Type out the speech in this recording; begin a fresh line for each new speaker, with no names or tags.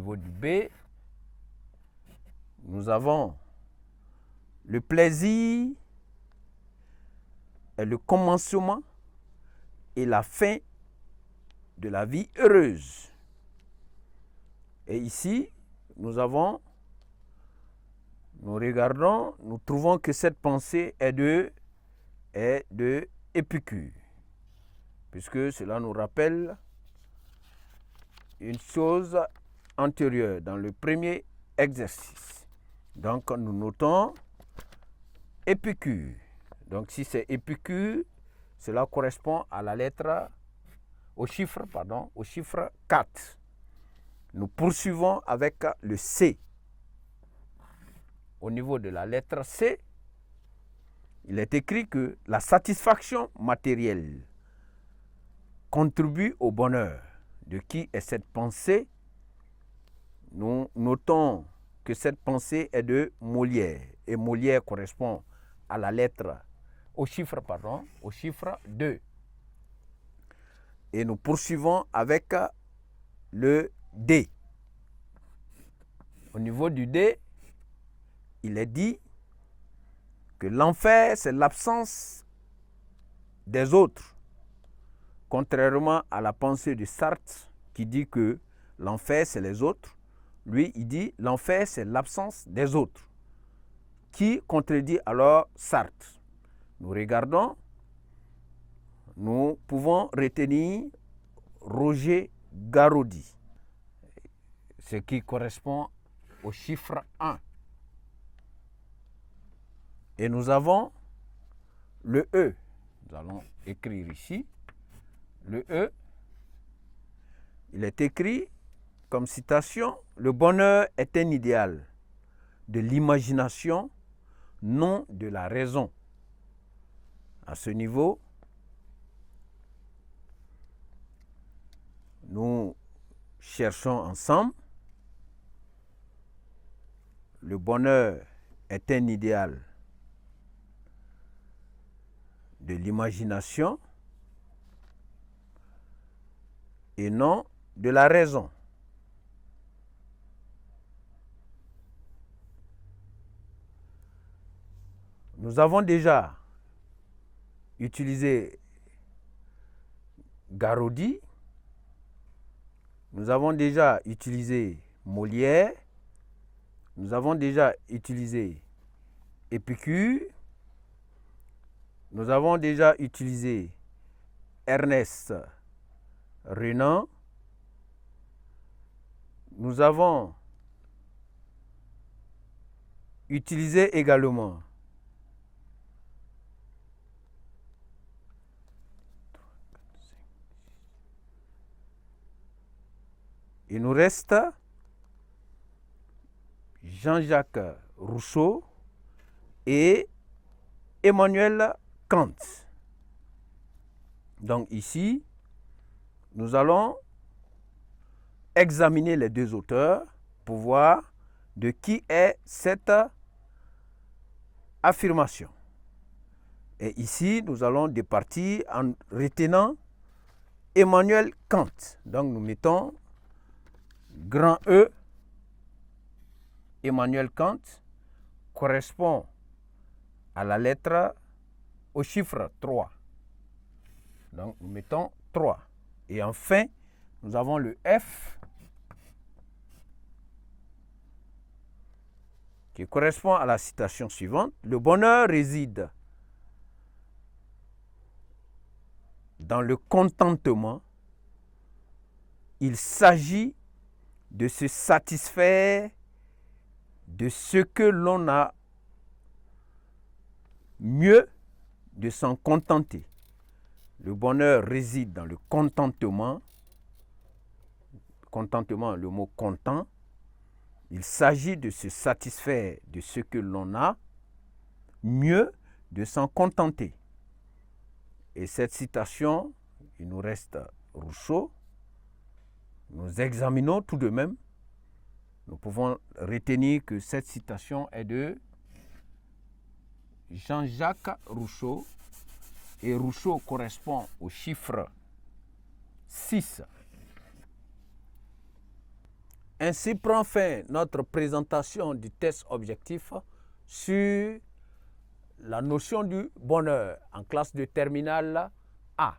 niveau du B, nous avons le plaisir est le commencement et la fin de la vie heureuse. Et ici, nous trouvons que cette pensée est de Épicure, puisque cela nous rappelle une chose antérieure dans le premier exercice. Donc, nous notons Épicure. Donc, si c'est Épicure, cela correspond à la lettre, au chiffre 4. Nous poursuivons avec le C. Au niveau de la lettre C, il est écrit que la satisfaction matérielle contribue au bonheur. De qui est cette pensée? Nous notons que cette pensée est de Molière. Et Molière correspond à la lettre, au chiffre 2. Et nous poursuivons avec le D. Au niveau du D, il est dit que l'enfer, c'est l'absence des autres. Contrairement à la pensée de Sartre qui dit que l'enfer, c'est les autres, lui, il dit l'enfer, c'est l'absence des autres. Qui contredit alors Sartre? Nous regardons, nous pouvons retenir Roger Garaudy, ce qui correspond au chiffre 1. Et nous avons le E. Nous allons écrire ici. Le E, il est écrit comme citation, le bonheur est un idéal de l'imagination, non de la raison. À ce niveau, nous cherchons ensemble. Le bonheur est un idéal de l'imagination et non de la raison. Nous avons déjà utilisé Garaudy, nous avons déjà utilisé Molière, nous avons déjà utilisé Épicure, nous avons déjà utilisé Ernest Renan, nous avons utilisé également il nous reste Jean-Jacques Rousseau et Emmanuel Kant. Donc ici, nous allons examiner les deux auteurs pour voir de qui est cette affirmation. Et ici, nous allons départir en retenant Emmanuel Kant. Donc nous mettons grand E. Emmanuel Kant correspond à la lettre, au chiffre 3. Donc nous mettons 3. Et enfin, nous avons le F qui correspond à la citation suivante. Le bonheur réside dans le contentement. Il s'agit de se satisfaire de ce que l'on a, mieux de s'en contenter. Le bonheur réside dans le contentement. Contentement, le mot content. Il s'agit de se satisfaire de ce que l'on a, mieux de s'en contenter. Et cette citation, il nous reste Rousseau. Nous examinons tout de même. Nous pouvons retenir que cette citation est de Jean-Jacques Rousseau. Et Rousseau correspond au chiffre 6. Ainsi prend fin notre présentation du test objectif sur la notion du bonheur en classe de terminale A.